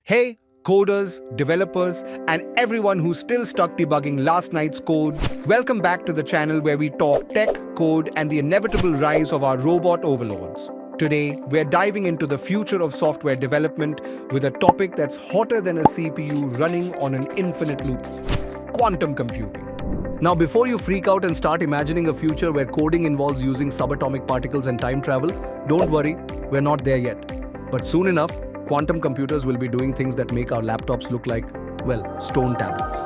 Hey, coders, developers, and everyone who's still stuck debugging last night's code, welcome back to the channel where we talk tech, code, and the inevitable rise of our robot overlords. Today, we're diving into the future of software development with a topic that's hotter than a CPU running on an infinite loop: quantum computing. Now, before you freak out and start imagining a future where coding involves using subatomic particles and time travel, don't worry, we're not there yet. But soon enough, quantum computers will be doing things that make our laptops look like, well, stone tablets.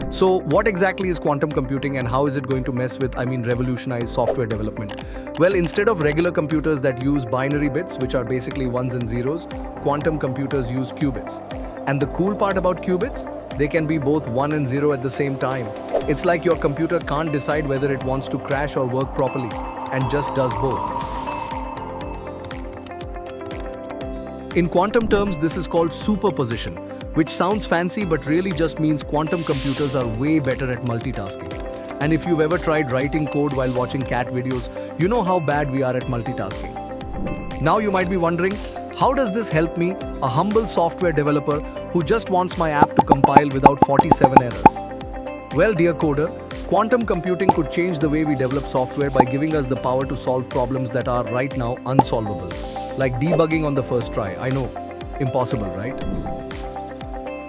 So, what exactly is quantum computing and how is it going to revolutionize software development? Well, instead of regular computers that use binary bits, which are basically ones and zeros, quantum computers use qubits. And the cool part about qubits? They can be both 1 and 0 at the same time. It's like your computer can't decide whether it wants to crash or work properly, and just does both. In quantum terms, this is called superposition, which sounds fancy but really just means quantum computers are way better at multitasking. And if you've ever tried writing code while watching cat videos, you know how bad we are at multitasking. Now you might be wondering, how does this help me, a humble software developer who just wants my app to compile without 47 errors? Well, dear coder, quantum computing could change the way we develop software by giving us the power to solve problems that are right now unsolvable. Like debugging on the first try. I know, impossible, right?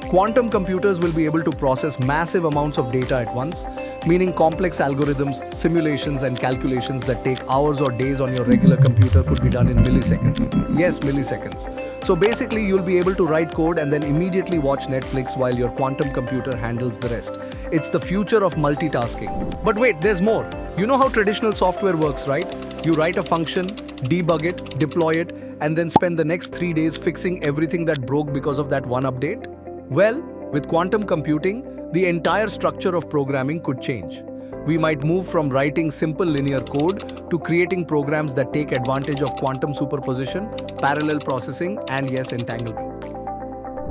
Quantum computers will be able to process massive amounts of data at once, meaning complex algorithms, simulations, and calculations that take hours or days on your regular computer could be done in milliseconds. Yes, milliseconds. So basically, you'll be able to write code and then immediately watch Netflix while your quantum computer handles the rest. It's the future of multitasking. But wait, there's more. You know how traditional software works, right? You write a function, debug it, deploy it, and then spend the next 3 days fixing everything that broke because of that one update? Well, with quantum computing, the entire structure of programming could change. We might move from writing simple linear code to creating programs that take advantage of quantum superposition, parallel processing, and yes, entanglement.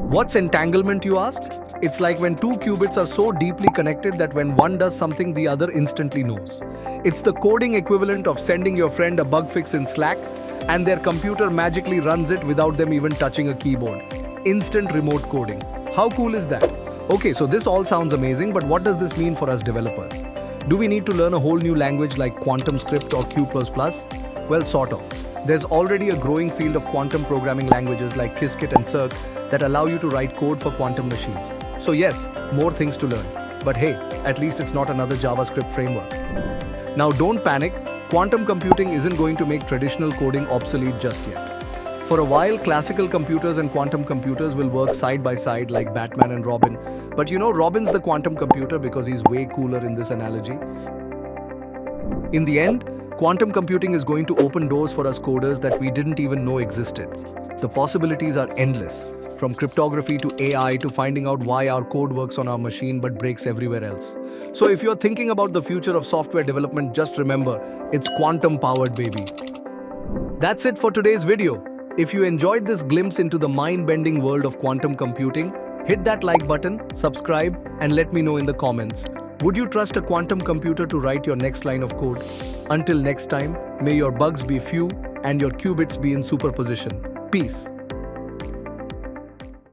What's entanglement, you ask? It's like when two qubits are so deeply connected that when one does something, the other instantly knows. It's the coding equivalent of sending your friend a bug fix in Slack, and their computer magically runs it without them even touching a keyboard. Instant remote coding. How cool is that? Okay, so this all sounds amazing, but what does this mean for us developers? Do we need to learn a whole new language like quantum script or Q++? Well, sort of. There's already a growing field of quantum programming languages like Qiskit and Cirq that allow you to write code for quantum machines. So yes, more things to learn. But hey, at least it's not another JavaScript framework. Now don't panic, quantum computing isn't going to make traditional coding obsolete just yet. For a while, classical computers and quantum computers will work side by side like Batman and Robin. But you know, Robin's the quantum computer because he's way cooler in this analogy. In the end, quantum computing is going to open doors for us coders that we didn't even know existed. The possibilities are endless, from cryptography to AI to finding out why our code works on our machine but breaks everywhere else. So if you're thinking about the future of software development, just remember, it's quantum-powered, baby. That's it for today's video. If you enjoyed this glimpse into the mind-bending world of quantum computing, hit that like button, subscribe, and let me know in the comments. Would you trust a quantum computer to write your next line of code? Until next time, may your bugs be few and your qubits be in superposition. Peace.